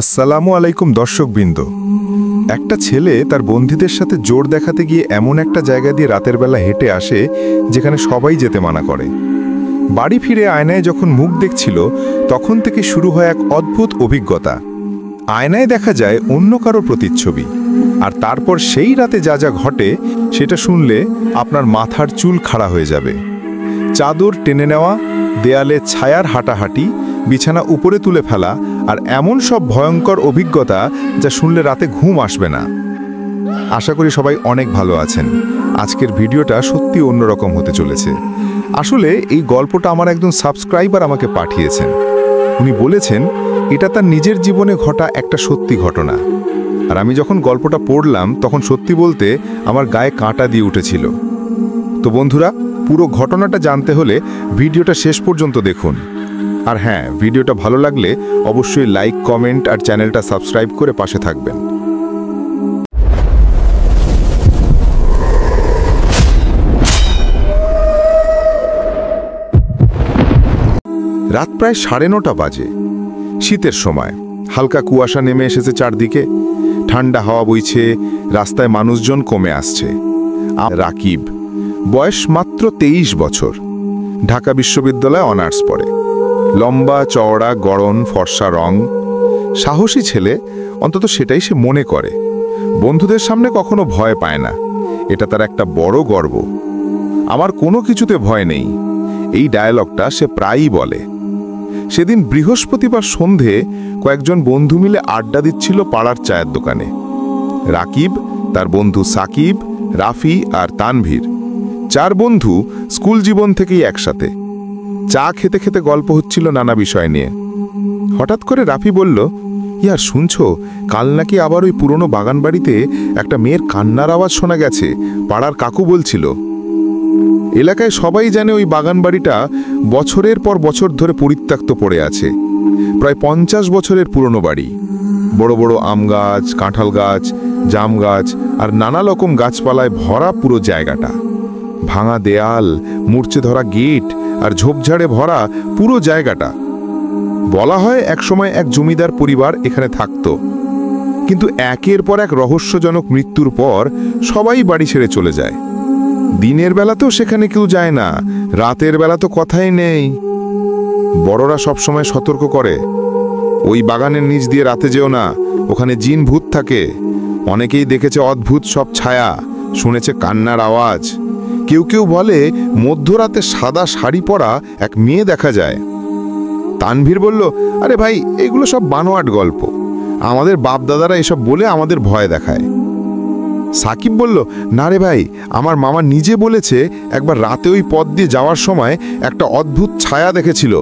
আসসালামু আলাইকুম দর্শকবৃন্দ। একটা ছেলে তার বন্ধুদের সাথে জোর দেখাতে গিয়ে এমন একটা জায়গা দিয়ে রাতের বেলা হেঁটে আসে যেখানে সবাই যেতে মানা করে। বাড়ি ফিরে আয়নায় যখন মুখ দেখছিল তখন থেকে শুরু হয় এক অদ্ভুত অভিজ্ঞতা। আয়নায় দেখা যায় অন্য কারো প্রতিচ্ছবি, আর তারপর সেই রাতে যা যা ঘটে সেটা শুনলে আপনার মাথার চুল খাড়া হয়ে যাবে। চাদর টেনে নেওয়া, দেয়ালে ছায়ার হাঁটাহাঁটি, বিছানা উপরে তুলে ফেলা, আর এমন সব ভয়ঙ্কর অভিজ্ঞতা যা শুনলে রাতে ঘুম আসবে না। আশা করি সবাই অনেক ভালো আছেন। আজকের ভিডিওটা সত্যি অন্যরকম হতে চলেছে। আসলে এই গল্পটা আমার একজন সাবস্ক্রাইবার আমাকে পাঠিয়েছেন। উনি বলেছেন এটা তার নিজের জীবনে ঘটা একটা সত্যি ঘটনা। আর আমি যখন গল্পটা পড়লাম তখন সত্যি বলতে আমার গায়ে কাঁটা দিয়ে উঠেছিল। তো বন্ধুরা, পুরো ঘটনাটা জানতে হলে ভিডিওটা শেষ পর্যন্ত দেখুন। আর হ্যাঁ, ভিডিওটা ভালো লাগলে অবশ্যই লাইক, কমেন্ট আর চ্যানেলটা সাবস্ক্রাইব করে পাশে থাকবেন। রাত প্রায় 9:30 বাজে। শীতের সময় হালকা কুয়াশা নেমে এসেছে চারদিকে, ঠান্ডা হাওয়া বইছে, রাস্তায় মানুষজন কমে আসছে। রাকিব বয়স মাত্র 23 বছর, ঢাকা বিশ্ববিদ্যালয়ে অনার্স পড়ে। লম্বা চওড়া গড়ন, ফর্সা রং, সাহসী ছেলে, অন্তত সেটাই সে মনে করে। বন্ধুদের সামনে কখনো ভয় পায় না, এটা তার একটা বড় গর্ব। আমার কোনো কিছুতে ভয় নেই, এই ডায়ালগটা সে প্রায়ই বলে। সেদিন বৃহস্পতিবার সন্ধে কয়েকজন বন্ধু মিলে আড্ডা দিচ্ছিল পাড়ার চায়ের দোকানে। রাকিব, তার বন্ধু সাকিব, রাফি আর তানভীর, 4 বন্ধু স্কুল জীবন থেকেই একসাথে। চা খেতে খেতে গল্প হচ্ছিল নানা বিষয় নিয়ে। হঠাৎ করে রাফি বলল, ইয়ার শুনছো, কাল নাকি আবার ওই পুরনো বাগান বাড়িতে একটা মেয়ের কান্নার আওয়াজ শোনা গেছে, পাড়ার কাকু বলছিল। এলাকায় সবাই জানে ওই বাগান বাড়িটা বছরের পর বছর ধরে পরিত্যক্ত পড়ে আছে। প্রায় 50 বছরের পুরনো বাড়ি। বড় বড় আম গাছ, কাঁঠাল গাছ, জাম গাছ আর নানা রকম গাছপালায় ভরা পুরো জায়গাটা। ভাঙা দেয়াল, মূর্ছে ধরা গেট আর ঝোপঝাড়ে ভরা পুরো জায়গাটা। বলা হয় একসময় এক জমিদার পরিবার এখানে থাকত, কিন্তু একের পর এক রহস্যজনক মৃত্যুর পর সবাই বাড়ি ছেড়ে চলে যায়। দিনের বেলাতেও সেখানে কেউ যায় না, রাতের বেলা তো কথাই নেই। বড়রা সবসময় সতর্ক করে, ওই বাগানের নিচ দিয়ে রাতে যেও না, ওখানে জিন ভূত থাকে। অনেকেই দেখেছে অদ্ভুত সব ছায়া, শুনেছে কান্নার আওয়াজ। কেউ কেউ বলে মধ্যরাতে সাদা শাড়ি পরা এক মেয়ে দেখা যায়। তানভীর বলল, আরে ভাই, এগুলো সব বানোয়াট গল্প, আমাদের বাপ দাদারা এসব বলে আমাদের ভয় দেখায়। সাকিব বলল, না রে ভাই, আমার মামা নিজে বলেছে একবার রাতে ওই পথ দিয়ে যাওয়ার সময় একটা অদ্ভুত ছায়া দেখেছিল,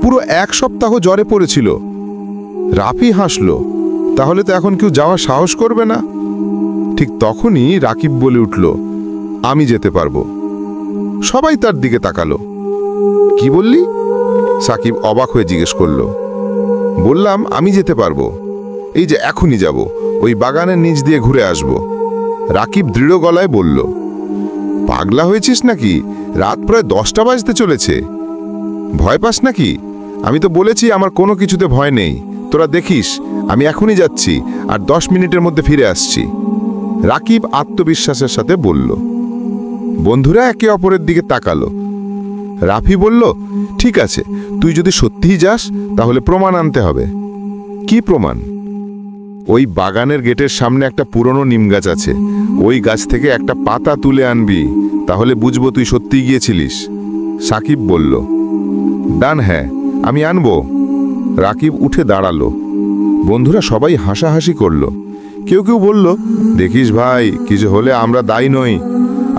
পুরো 1 সপ্তাহ জ্বরে পড়েছিল। রাফি হাসল, তাহলে তো এখন কেউ যাওয়ার সাহস করবে না। ঠিক তখনই রাকিব বলে উঠল, আমি যেতে পারবো। সবাই তার দিকে তাকালো। কি বললি? সাকিব অবাক হয়ে জিজ্ঞেস করল। বললাম আমি যেতে পারবো, এই যে এখনই যাব, ওই বাগানের নিচ দিয়ে ঘুরে আসব। রাকিব দৃঢ় গলায় বলল, পাগলা হয়েছিস নাকি? রাত প্রায় 10টা বাজতে চলেছে, ভয় পাস নাকি? আমি তো বলেছি আমার কোনো কিছুতে ভয় নেই, তোরা দেখিস আমি এখনই যাচ্ছি, আর 10 মিনিটের মধ্যে ফিরে আসছি। রাকিব আত্মবিশ্বাসের সাথে বলল। বন্ধুরা একে অপরের দিকে তাকালো। রাফি বলল, ঠিক আছে, তুই যদি সত্যিই যাস তাহলে প্রমাণ আনতে হবে। কি প্রমাণ? ওই বাগানের গেটের সামনে একটা পুরনো নিম গাছ আছে, ওই গাছ থেকে একটা পাতা তুলে আনবি, তাহলে বুঝবো তুই সত্যিই গিয়েছিলিস। সাকিব বলল, ডান, হ্যাঁ আমি আনবো। রাকিব উঠে দাঁড়ালো। বন্ধুরা সবাই হাসাহাসি করল। কেউ কেউ বলল, দেখিস ভাই, কিছু হলে আমরা দায়ী নই,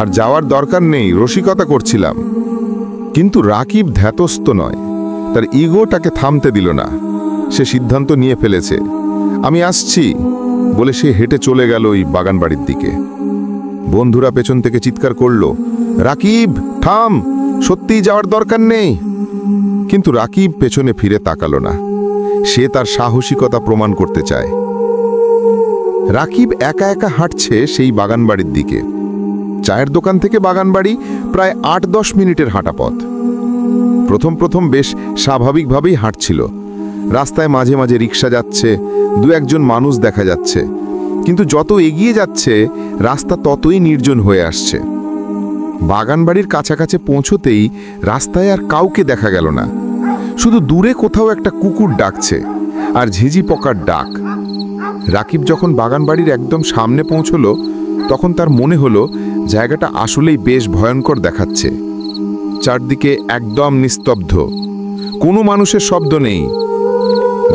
আর যাওয়ার দরকার নেই, রসিকতা করছিলাম। কিন্তু রাকিব ধ্যাতস্থ নয়, তার ইগোটাকে থামতে দিল না। সে সিদ্ধান্ত নিয়ে ফেলেছে। আমি আসছি বলে সে হেঁটে চলে গেল ওই বাগান বাড়ির দিকে। বন্ধুরা পেছন থেকে চিৎকার করল, রাকিব থাম, সত্যিই যাওয়ার দরকার নেই। কিন্তু রাকিব পেছনে ফিরে তাকালো না। সে তার সাহসিকতা প্রমাণ করতে চায়। রাকিব একা একা হাঁটছে সেই বাগান বাড়ির দিকে। চায়ের দোকান থেকে বাগান বাড়ি প্রায় 8-10 মিনিটের হাঁটা পথ। প্রথম বেশ স্বাভাবিকভাবেই হাঁটছিল, রাস্তায় মাঝে মাঝে রিক্সা যাচ্ছে, দু একজন মানুষ দেখা যাচ্ছে, কিন্তু যত এগিয়ে যাচ্ছে রাস্তা ততই নির্জন হয়ে আসছে। বাগানবাড়ির কাছাকাছি পৌঁছতেই রাস্তায় আর কাউকে দেখা গেল না, শুধু দূরে কোথাও একটা কুকুর ডাকছে আর ঝিঝি পোকার ডাক। রাকিব যখন বাগানবাড়ির একদম সামনে পৌঁছলো তখন তার মনে হলো জায়গাটা আসলেই বেশ ভয়ঙ্কর দেখাচ্ছে। চারদিকে একদম নিস্তব্ধ, কোনো মানুষের শব্দ নেই।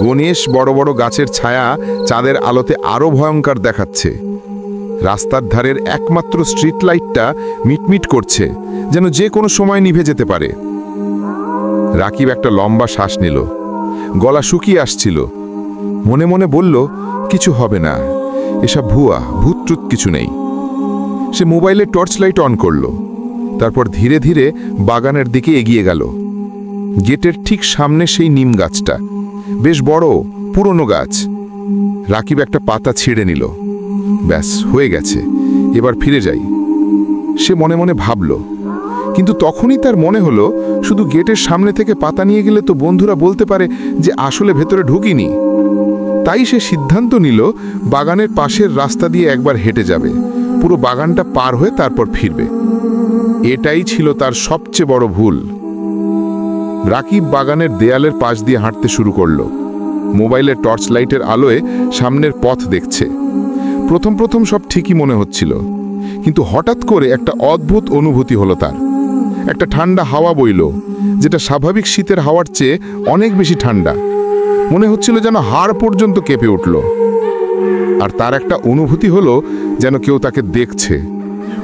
গণেশ বড় বড় গাছের ছায়া চাঁদের আলোতে আরো ভয়ঙ্কর দেখাচ্ছে। রাস্তার ধারের একমাত্র স্ট্রিট লাইটটা মিটমিট করছে, যেন যে কোনো সময় নিভে যেতে পারে। রাকিব একটা লম্বা শ্বাস নিল, গলা শুকিয়ে আসছিল। মনে মনে বলল, কিছু হবে না, এসব ভুয়া, ভূতটুত কিছু নেই। সে মোবাইলে টর্চ লাইট অন করলো, তারপর ধীরে ধীরে বাগানের দিকে এগিয়ে গেল। গেটের ঠিক সামনে সেই নিম গাছটা, বেশ বড় পুরনো গাছ। রাকিব একটা পাতা ছিঁড়ে নিল। ব্যাস, হয়ে গেছে, এবার ফিরে যাই, সে মনে মনে ভাবল। কিন্তু তখনই তার মনে হলো, শুধু গেটের সামনে থেকে পাতা নিয়ে গেলে তো বন্ধুরা বলতে পারে যে আসলে ভেতরে ঢুকিনি। তাই সে সিদ্ধান্ত নিল বাগানের পাশের রাস্তা দিয়ে একবার হেঁটে যাবে, পুরো বাগানটা পার হয়ে তারপর ফিরবে। এটাই ছিল তার সবচেয়ে বড় ভুল। রাকিব বাগানের দেয়ালের পাশ দিয়ে হাঁটতে শুরু করলো। মোবাইলের টর্চ লাইটের আলোয় সামনের পথ দেখছে। প্রথম প্রথম সব ঠিকই মনে হচ্ছিল, কিন্তু হঠাৎ করে একটা অদ্ভুত অনুভূতি হলো তার। একটা ঠান্ডা হাওয়া বইল, যেটা স্বাভাবিক শীতের হাওয়ার চেয়ে অনেক বেশি ঠান্ডা। মনে হচ্ছিল যেন হাড় পর্যন্ত কেঁপে উঠল। আর তার একটা অনুভূতি হলো যেন কেউ তাকে দেখছে,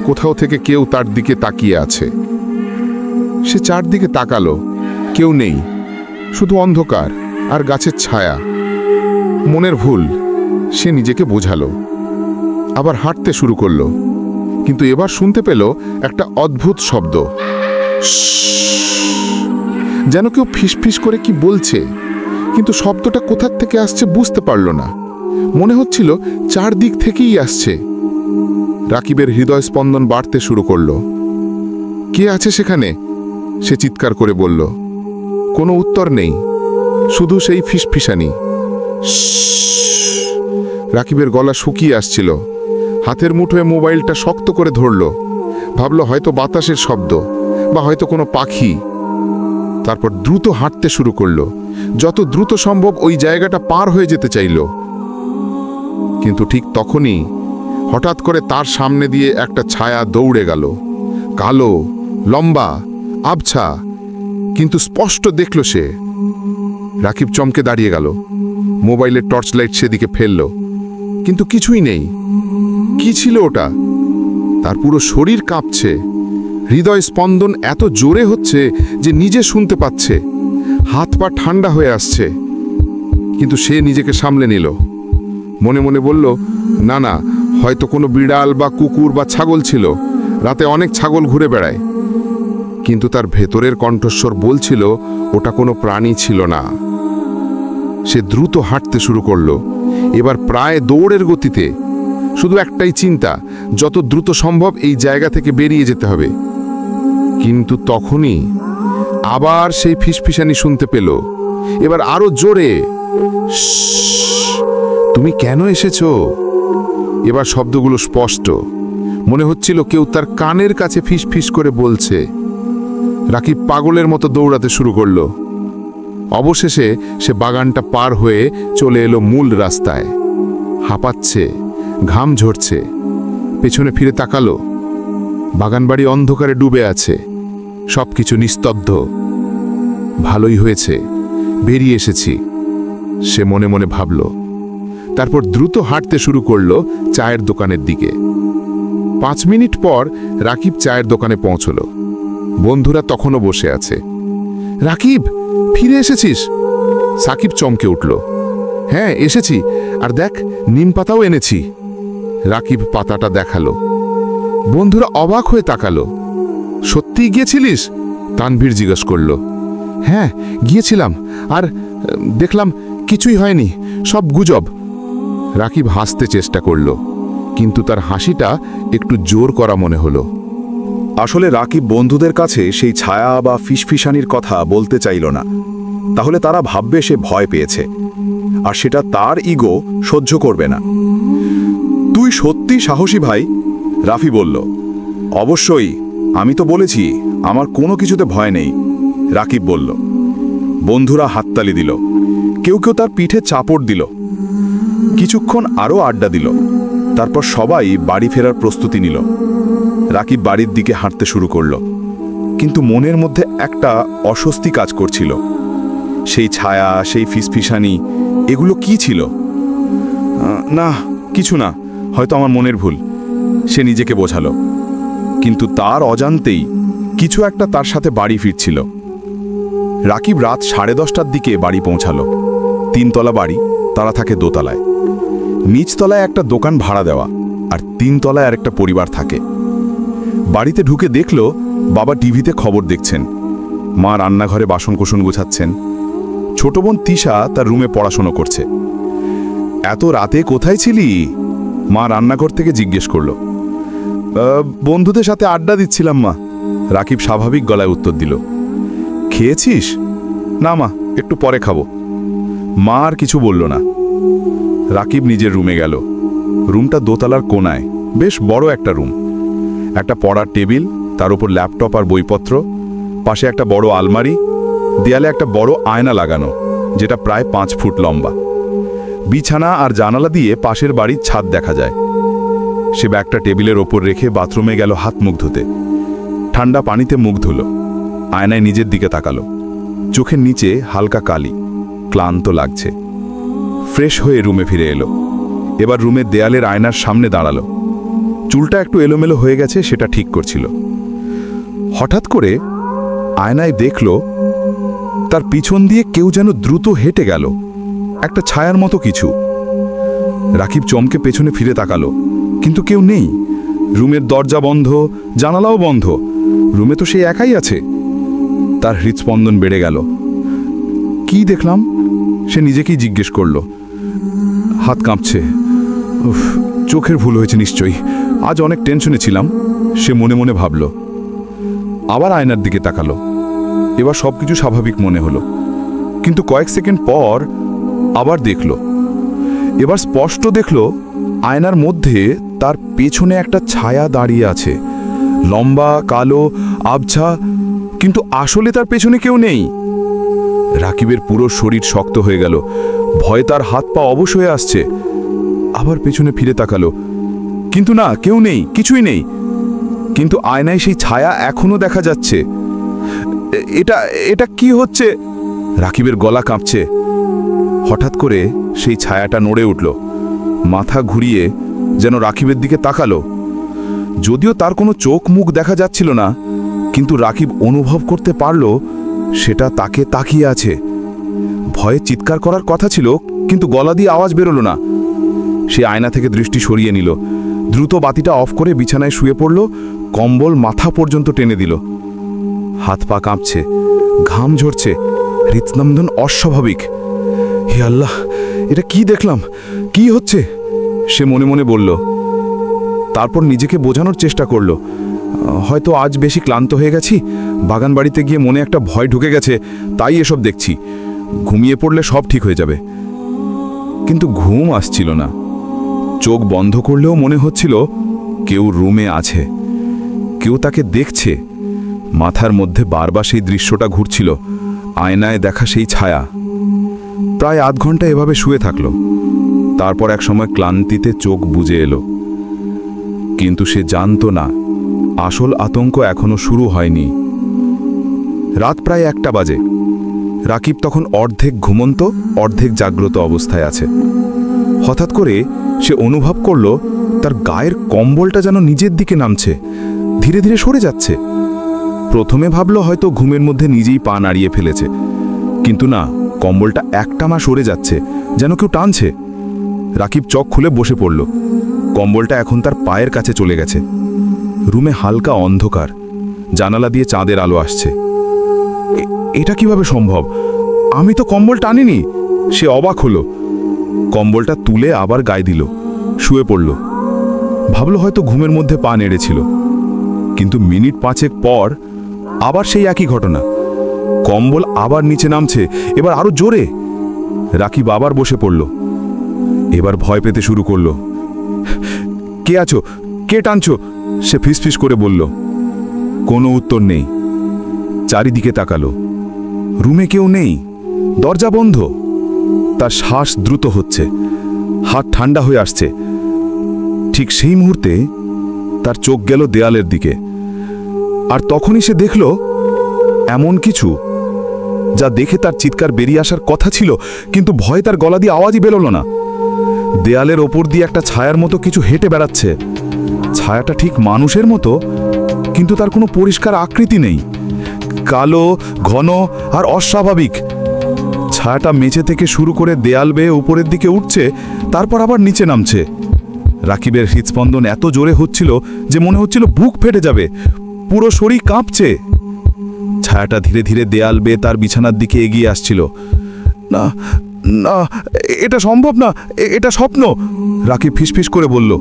কোথাও থেকে কেউ তার দিকে তাকিয়ে আছে। সে চারদিকে তাকালো, কেউ নেই, শুধু অন্ধকার আর গাছের ছায়া। মনের ভুল, সে নিজেকে বোঝালো। আবার হাঁটতে শুরু করলো, কিন্তু এবার শুনতে পেল একটা অদ্ভুত শব্দ, যেন কেউ ফিসফিস করে কি বলছে, কিন্তু শব্দটা কোথা থেকে আসছে বুঝতে পারল না। মনে হচ্ছিল চারদিক থেকেই আসছে। রাকিবের হৃদয় স্পন্দন বাড়তে শুরু করলো। কে আছে সেখানে? সে চিৎকার করে বলল। কোনো উত্তর নেই, শুধু সেই ফিসফিসানি। রাকিবের গলা শুকিয়ে আসছিল। হাতের মুঠোয় মোবাইলটা শক্ত করে ধরল। ভাবল হয়তো বাতাসের শব্দ বা হয়তো কোনো পাখি। তারপর দ্রুত হাঁটতে শুরু করলো, যত দ্রুত সম্ভব ওই জায়গাটা পার হয়ে যেতে চাইল। কিন্তু ঠিক তখনই হঠাৎ করে তার সামনে দিয়ে একটা ছায়া দৌড়ে গেল। কালো, লম্বা, আবছা, কিন্তু স্পষ্ট দেখল সে। রাকিব চমকে দাঁড়িয়ে গেল। মোবাইলের টর্চ লাইট সেদিকে ফেলল, কিন্তু কিছুই নেই। কি ছিল ওটা? তার পুরো শরীর কাঁপছে, হৃদয় স্পন্দন এত জোরে হচ্ছে যে নিজে শুনতে পাচ্ছে। হাত পা ঠান্ডা হয়ে আসছে, কিন্তু সে নিজেকে সামলে নিল। মনে মনে বলল, না না, হয়তো কোনো বিড়াল বা কুকুর বা ছাগল ছিল। রাতে অনেক ছাগল ঘুরে বেড়ায়। কিন্তু তার ভেতরের কণ্ঠস্বর বলছিল ওটা কোনো প্রাণী ছিল না। সে দ্রুত হাঁটতে শুরু করলো, এবার প্রায় দৌড়ের গতিতে। শুধু একটাই চিন্তা, যত দ্রুত সম্ভব এই জায়গা থেকে বেরিয়ে যেতে হবে। কিন্তু তখনই আবার সেই ফিসফিসানি শুনতে পেল, এবার আরো জোরে। তুমি কেন এসেছো? এবার শব্দগুলো স্পষ্ট, মনে হচ্ছিল কেউ তার কানের কাছে ফিসফিস করে বলছে। রাকিব পাগলের মতো দৌড়াতে শুরু করলো। অবশেষে সে বাগানটা পার হয়ে চলে এলো মূল রাস্তায়। হাঁপাচ্ছে, ঘাম ঝরছে। পেছনে ফিরে তাকালো, বাগানবাড়ি অন্ধকারে ডুবে আছে, সবকিছু নিস্তব্ধ। ভালোই হয়েছে বেরিয়ে এসেছি, সে মনে মনে ভাবল। তারপর দ্রুত হাঁটতে শুরু করলো চায়ের দোকানের দিকে। 5 মিনিট পর রাকিব চায়ের দোকানে পৌঁছলো। বন্ধুরা তখনও বসে আছে। রাকিব, ফিরে এসেছিস? সাকিব চমকে উঠল। হ্যাঁ এসেছি, আর দেখ নিম পাতাও এনেছি। রাকিব পাতাটা দেখালো। বন্ধুরা অবাক হয়ে তাকালো। সত্যিই গিয়েছিলিস? তানভীর জিজ্ঞেস করলো। হ্যাঁ গিয়েছিলাম, আর দেখলাম কিছুই হয়নি, সব গুজব। রাকিব হাসতে চেষ্টা করলো, কিন্তু তার হাসিটা একটু জোর করা মনে হলো। আসলে রাকিব বন্ধুদের কাছে সেই ছায়া বা ফিসফিসানির কথা বলতে চাইল না। তাহলে তারা ভাববে সে ভয় পেয়েছে, আর সেটা তার ইগো সহ্য করবে না। তুই সত্যি সাহসী ভাই, রাফি বলল। অবশ্যই, আমি তো বলেছি আমার কোনো কিছুতে ভয় নেই, রাকিব বলল। বন্ধুরা হাততালি দিল, কেউ কেউ তার পিঠে চাপড় দিল। কিছুক্ষণ আরও আড্ডা দিল, তারপর সবাই বাড়ি ফেরার প্রস্তুতি নিল। রাকিব বাড়ির দিকে হাঁটতে শুরু করল, কিন্তু মনের মধ্যে একটা অস্বস্তি কাজ করছিল। সেই ছায়া, সেই ফিসফিসানি, এগুলো কি ছিল? না, কিছু না, হয়তো আমার মনের ভুল, সে নিজেকে বোঝালো। কিন্তু তার অজান্তেই কিছু একটা তার সাথে বাড়ি ফিরছিল। রাকিব রাত 10:30টার দিকে বাড়ি পৌঁছালো। 3 তলা বাড়ি, তারা থাকে দোতলায়। নিচতলায় একটা দোকান ভাড়া দেওয়া, আর 3 তলায় আর একটা পরিবার থাকে। বাড়িতে ঢুকে দেখল বাবা টিভিতে খবর দেখছেন, মা রান্নাঘরে বাসনকোসন গোছাচ্ছেন, ছোট বোন তিশা তার রুমে পড়াশোনা করছে। এত রাতে কোথায় ছিলি? মা রান্নাঘর থেকে জিজ্ঞেস করল। বন্ধুদের সাথে আড্ডা দিচ্ছিলাম মা, রাকিব স্বাভাবিক গলায় উত্তর দিল। খেয়েছিস? না মা, একটু পরে খাবো। মা আর কিছু বলল না। রাকিব নিজের রুমে গেল। রুমটা দোতলার কোনায়, বেশ বড় একটা রুম। একটা পড়ার টেবিল, তার উপর ল্যাপটপ আর বইপত্র, পাশে একটা বড় আলমারি, দেয়ালে একটা বড় আয়না লাগানো, যেটা প্রায় 5 ফুট লম্বা। বিছানা আর জানালা দিয়ে পাশের বাড়ির ছাদ দেখা যায়। সে ব্যাগটা টেবিলের ওপর রেখে বাথরুমে গেল হাত মুখ ধুতে। ঠান্ডা পানিতে মুখ ধুল, আয়নায় নিজের দিকে তাকালো। চোখের নিচে হালকা কালি, ক্লান্ত লাগছে। ফ্রেশ হয়ে রুমে ফিরে এলো। এবার রুমের দেয়ালের আয়নার সামনে দাঁড়ালো। চুলটা একটু এলোমেলো হয়ে গেছে, সেটা ঠিক করছিল। হঠাৎ করে আয়নায় দেখল তার পিছন দিয়ে কেউ যেন দ্রুত হেঁটে গেল, একটা ছায়ার মতো কিছু। রাকিব চমকে পেছনে ফিরে তাকালো, কিন্তু কেউ নেই। রুমের দরজা বন্ধ, জানালাও বন্ধ। রুমে তো সে একাই আছে। তার হৃৎস্পন্দন বেড়ে গেল। কি দেখলাম? সে নিজেকেই জিজ্ঞেস করল। হাত কাঁপছে। উফ, চোখের ভুল হয়েছে নিশ্চয়ই, আজ অনেক টেনশনে ছিলাম, সে মনে মনে ভাবল। আবার আয়নার দিকে তাকালো। এবার সবকিছু স্বাভাবিক মনে হলো, কিন্তু কয়েক সেকেন্ড পর আবার দেখল। এবার স্পষ্ট দেখল আয়নার মধ্যে তার পেছনে একটা ছায়া দাঁড়িয়ে আছে, লম্বা, কালো, আবছা, কিন্তু আসলে তার পেছনে কেউ নেই। রাকিবের পুরো শরীর শক্ত হয়ে গেল, ভয়ে তার হাত পা অবশ হয়ে আসছে। আবার পেছনে ফিরে তাকালো, কিন্তু না, কেউ নেই, কিছুই নেই। কিন্তু আয়নায় সেই ছায়া এখনো দেখা যাচ্ছে। এটা কি হচ্ছে? রাকিবের গলা কাঁপছে। হঠাৎ করে সেই ছায়াটা নড়ে উঠল, মাথা ঘুরিয়ে যেন রাকিবের দিকে তাকালো। যদিও তার কোনো চোখ মুখ দেখা যাচ্ছিল না, কিন্তু রাকিব অনুভব করতে পারল সেটা তাকে তাকিয়ে আছে। ভয়ে চিৎকার করার কথা ছিল, কিন্তু গলা দিয়ে আওয়াজ বেরোলো না। সে আয়না থেকে দৃষ্টি সরিয়ে নিল, দ্রুত বাতিটা অফ করে বিছানায় শুয়ে পড়ল, কম্বল মাথা পর্যন্ত টেনে দিল। হাত পা কাঁপছে, ঘাম ঝরছে, হৃৎস্পন্দন অস্বাভাবিক। হে আল্লাহ, এটা কি দেখলাম? কি হচ্ছে? সে মনে মনে বলল। তারপর নিজেকে বোঝানোর চেষ্টা করল, হয়তো আজ বেশি ক্লান্ত হয়ে গেছি, বাগান বাড়িতে গিয়ে মনে একটা ভয় ঢুকে গেছে, তাই এসব দেখছি। ঘুমিয়ে পড়লে সব ঠিক হয়ে যাবে। কিন্তু ঘুম আসছিল না। চোখ বন্ধ করলেও মনে হচ্ছিল কেউ রুমে আছে, কেউ তাকে দেখছে। মাথার মধ্যে বারবার সেই দৃশ্যটা ঘুরছিল, আয়নায় দেখা সেই ছায়া। প্রায় আধ ঘন্টা এভাবে শুয়ে থাকলো। তারপর এক সময় ক্লান্তিতে চোখ বুজে এলো। কিন্তু সে জানতো না, আসল আতঙ্ক এখনো শুরু হয়নি। রাত প্রায় 1টা বাজে। রাকিব তখন অর্ধেক ঘুমন্ত, অর্ধেক জাগ্রত অবস্থায় আছে। হঠাৎ করে সে অনুভব করল তার গায়ের কম্বলটা যেন নিজের দিকে নামছে, ধীরে ধীরে সরে যাচ্ছে। প্রথমে ভাবল হয়তো ঘুমের মধ্যে নিজেই পা নাড়িয়ে ফেলেছে, কিন্তু না, কম্বলটা একটানা সরে যাচ্ছে, যেন কেউ টানছে। রাকিব চোখ খুলে বসে পড়ল। কম্বলটা এখন তার পায়ের কাছে চলে গেছে। রুমে হালকা অন্ধকার, জানালা দিয়ে চাঁদের আলো আসছে। এটা কিভাবে সম্ভব? আমি তো কম্বল টানিনি। সে অবাক হলো। কম্বলটা তুলে আবার গায়ে দিল, শুয়ে পড়ল। ভাবল হয়তো ঘুমের মধ্যে পা নেড়েছিল। কিন্তু মিনিট 5 পর আবার সেই একই ঘটনা। কম্বল আবার নিচে নামছে, এবার আরো জোরে। রাকিব আবার বসে পড়ল। এবার ভয় পেতে শুরু করলো। কে আছো? কে টানছো? সে ফিসফিস করে বলল। কোনো উত্তর নেই। চারিদিকে তাকালো। রুমে কেউ নেই, দরজা বন্ধ। তার শ্বাস দ্রুত হচ্ছে, হাত ঠান্ডা হয়ে আসছে। ঠিক সেই মুহূর্তে তার চোখ গেল দেয়ালের দিকে। আর তখনই সে দেখল এমন কিছু যা দেখে তার চিৎকার বেরিয়ে আসার কথা ছিল, কিন্তু ভয়ে তার গলা দিয়ে আওয়াজই বেরোল না। দেয়ালের ওপর দিয়ে একটা ছায়ার মতো কিছু হেঁটে বেড়াচ্ছে। ছায়াটা ঠিক মানুষের মতো, কিন্তু তার কোনো পরিষ্কার আকৃতি নেই। কালো, ঘন আর অস্বাভাবিক। ছায়াটা মেঝে থেকে শুরু করে দেয়াল বেয়ে উপরের দিকে উঠছে, তারপর আবার নিচে নামছে। রাকিবের হৃদস্পন্দন এত জোরে হচ্ছিল যে মনে হচ্ছিল বুক ফেটে যাবে, পুরো শরীর কাঁপছে। ছায়াটা ধীরে ধীরে দেয়াল বেয়ে তার বিছানার দিকে এগিয়ে আসছিল। না না, এটা সম্ভব না, এটা স্বপ্ন, রাকিব ফিসফিস করে বলল।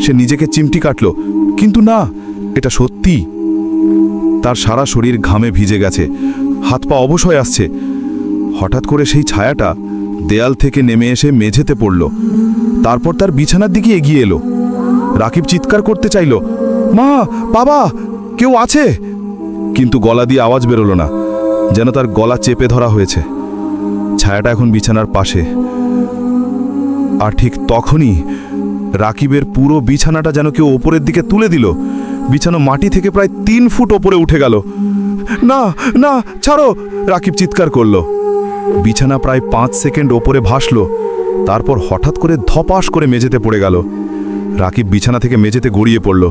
সে নিজেকে চিমটি কাটল, কিন্তু না, এটা সত্যি। তার সারা শরীর ঘামে ভিজে গেছে, হাত পা অবশ হয়ে আসছে। হঠাৎ করে সেই ছায়াটা দেয়াল থেকে নেমে এসে মেঝেতে পড়ল, তারপর তার বিছানার দিকে এগিয়ে এলো। রাকিব চিৎকার করতে চাইল, মা, বাবা, কেউ আছে? কিন্তু গলা দিয়ে আওয়াজ বেরোলো না, যেন তার গলা চেপে ধরা হয়েছে। ছায়াটা এখন বিছানার পাশে। আর ঠিক তখনই রাকিবের পুরো বিছানাটা যেন কেউ ওপরের দিকে তুলে দিল। বিছানা মাটি থেকে প্রায় 3 ফুট ওপরে উঠে গেল। না না, ছাড়ো, রাকিব চিৎকার করল। বিছানা প্রায় 5 সেকেন্ড ওপরে ভাসলো, তারপর হঠাৎ করে ধপাস করে মেঝেতে পড়ে গেল। রাকিব বিছানা থেকে মেঝেতে গড়িয়ে পড়ল,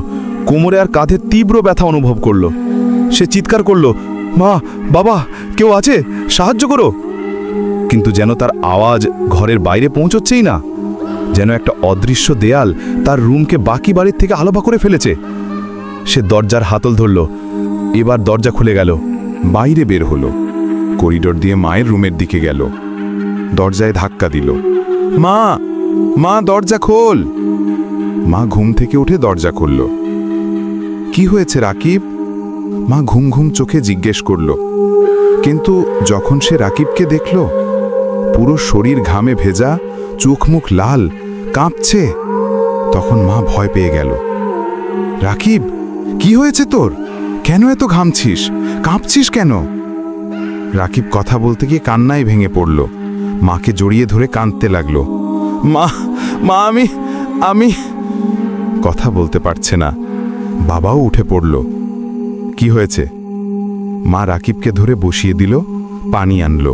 কোমরে আর কাঁধে তীব্র ব্যথা অনুভব করল। সে চিৎকার করল, মা, বাবা, কেউ আছে? সাহায্য করো। কিন্তু যেন তার আওয়াজ ঘরের বাইরে পৌঁছচ্ছেই না, যেন একটা অদৃশ্য দেয়াল তার রুমকে বাকি বাড়ির থেকে আলাদা করে ফেলেছে। সে দরজার হাতল ধরল। এবার দরজা খুলে গেল। বাইরে বের হলো, করিডোর দিয়ে মায়ের রুমের দিকে গেল। দরজায় ধাক্কা দিল। মা, মা, দরজা খোল। মা ঘুম থেকে উঠে দরজা খুলল। কি হয়েছে রাকিব? মা ঘুম ঘুম চোখে জিজ্ঞেস করল। কিন্তু যখন সে রাকিবকে দেখল, পুরো শরীর ঘামে ভেজা, চোখ মুখ লাল, কাঁপছে, তখন মা ভয় পেয়ে গেল। রাকিব, কি হয়েছে তোর? কেন এত ঘামছিস? কাঁপছিস কেন? রাকিব কথা বলতে গিয়ে কান্নায় ভেঙে পড়ল। মাকে জড়িয়ে ধরে কাঁদতে লাগলো। মা, মা, আমি কথা বলতে পারছে না। বাবাও উঠে পড়ল। কি হয়েছে? মা রাকিবকে ধরে বসিয়ে দিল, পানি আনলো।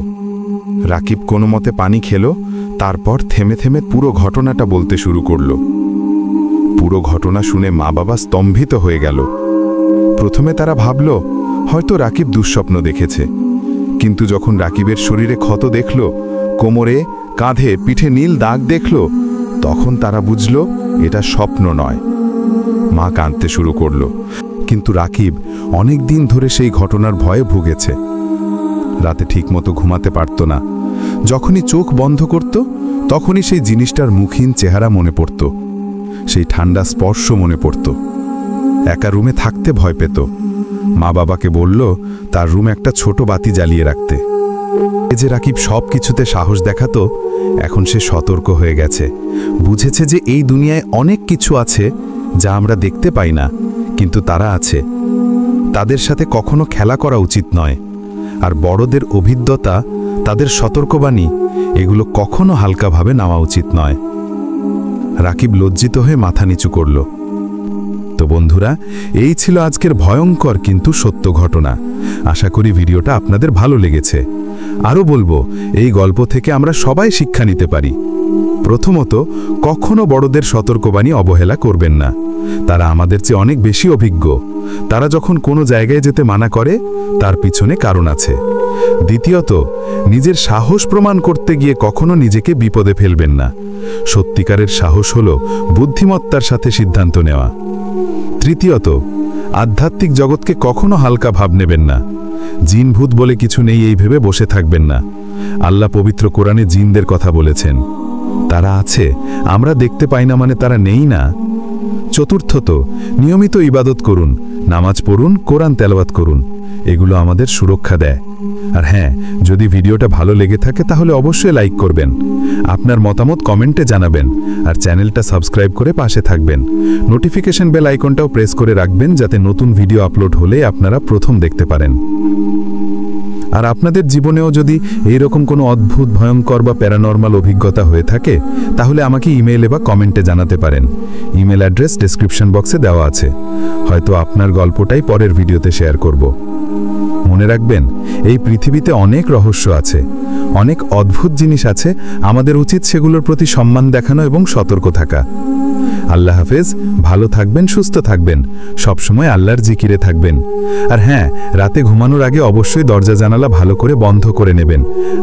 রাকিব কোনো মতে পানি খেলো, তারপর থেমে থেমে পুরো ঘটনাটা বলতে শুরু করলো। পুরো ঘটনা শুনে মা বাবা স্তম্ভিত হয়ে গেল। প্রথমে তারা ভাবল হয়তো রাকিব দুঃস্বপ্ন দেখেছে, কিন্তু যখন রাকিবের শরীরে ক্ষত দেখল, কোমরে, কাঁধে, পিঠে নীল দাগ দেখল, তখন তারা বুঝল এটা স্বপ্ন নয়। মা কাঁদতে শুরু করল, কিন্তু রাকিব অনেক দিন ধরে সেই ঘটনার ভয়ে ভুগেছে। রাতে ঠিকমতো ঘুমাতে পারত না। যখনই চোখ বন্ধ করত, তখনই সেই জিনিসটার মুখহীন চেহারা মনে পড়ত, সেই ঠান্ডা স্পর্শ মনে পড়ত। একা রুমে থাকতে ভয় পেত। মা বাবাকে বলল তার রুমে একটা ছোট বাতি জ্বালিয়ে রাখতে। এই যে রাকিব সব কিছুতে সাহস দেখাতো, এখন সে সতর্ক হয়ে গেছে। বুঝেছে যে এই দুনিয়ায় অনেক কিছু আছে যা আমরা দেখতে পাই না, কিন্তু তারা আছে। তাদের সাথে কখনো খেলা করা উচিত নয়। আর বড়দের অভিজ্ঞতা, তাদের সতর্কবাণী, এগুলো কখনো হালকাভাবে নেওয়া উচিত নয়। রাকিব লজ্জিত হয়ে মাথা নিচু করল। তো বন্ধুরা, এই ছিল আজকের ভয়ঙ্কর কিন্তু সত্য ঘটনা। আশা করি ভিডিওটা আপনাদের ভালো লেগেছে। আরও বলবো, এই গল্প থেকে আমরা সবাই শিক্ষা নিতে পারি। প্রথমত, কখনো বড়দের সতর্কবাণী অবহেলা করবেন না। তারা আমাদের চেয়ে অনেক বেশি অভিজ্ঞ। তারা যখন কোনো জায়গায় যেতে মানা করে, তার পিছনে কারণ আছে। দ্বিতীয়ত, নিজের সাহস প্রমাণ করতে গিয়ে কখনো নিজেকে বিপদে ফেলবেন না। সত্যিকারের সাহস হলো বুদ্ধিমত্তার সাথে সিদ্ধান্ত নেওয়া। তৃতীয়ত, আধ্যাত্মিক জগৎকে কখনো হালকা ভাব নেবেন না। জিন ভূত বলে কিছু নেই এই ভেবে বসে থাকবেন না। আল্লাহ পবিত্র কোরআনে জিনদের কথা বলেছেন। তারা আছে, আমরা দেখতে পাই না মানে তারা নেই না। চতুর্থত, নিয়মিত ইবাদত করুন, নামাজ পড়ুন, কোরআন তেলাওয়াত করুন। এগুলো আমাদের সুরক্ষা দেয়। আর হ্যাঁ, যদি ভিডিওটা ভালো লেগে থাকে তাহলে অবশ্যই লাইক করবেন, আপনার মতামত কমেন্টে জানাবেন, আর চ্যানেলটা সাবস্ক্রাইব করে পাশে থাকবেন। নোটিফিকেশন বেল আইকনটাও প্রেস করে রাখবেন যাতে নতুন ভিডিও আপলোড হলে আপনারা প্রথম দেখতে পারেন। আর আপনাদের জীবনেও যদি এইরকম কোনো অদ্ভুত, ভয়ঙ্কর বা প্যারানর্মাল অভিজ্ঞতা হয়ে থাকে তাহলে আমাকে ইমেইলে বা কমেন্টে জানাতে পারেন। ইমেল অ্যাড্রেস ডেসক্রিপশন বক্সে দেওয়া আছে। হয়তো আপনার গল্পটাই পরের ভিডিওতে শেয়ার করব। মনে রাখবেন, এই পৃথিবীতে অনেক রহস্য আছে, অনেক অদ্ভুত জিনিস আছে। আমাদের উচিত সেগুলোর প্রতি সম্মান দেখানো এবং সতর্ক থাকা। আল্লাহ হাফেজ, ভালো থাকবেন, সুস্থ থাকবেন, সবসময় আল্লাহর জিকিরে থাকবেন। আর হ্যাঁ, রাতে ঘুমানোর আগে অবশ্যই দরজা জানালা ভালো করে বন্ধ করে নেবেন।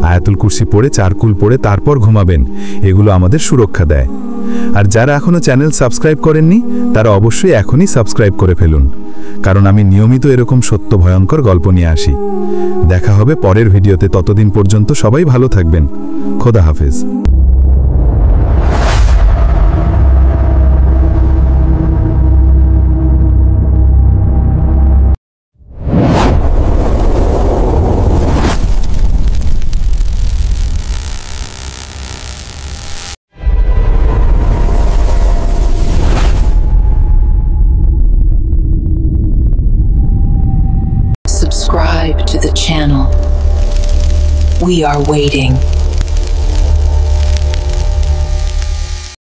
আয়াতুল কুরসি পড়ে, চারকুল পড়ে তারপর ঘুমাবেন। এগুলো আমাদের সুরক্ষা দেয়। আর যারা এখনও চ্যানেল সাবস্ক্রাইব করেননি তারা অবশ্যই এখনই সাবস্ক্রাইব করে ফেলুন, কারণ আমি নিয়মিত এরকম সত্য ভয়ঙ্কর গল্প নিয়ে আসি। দেখা হবে পরের ভিডিওতে। ততদিন পর্যন্ত সবাই ভালো থাকবেন। খোদা হাফেজ। Subscribe to the channel. We are waiting.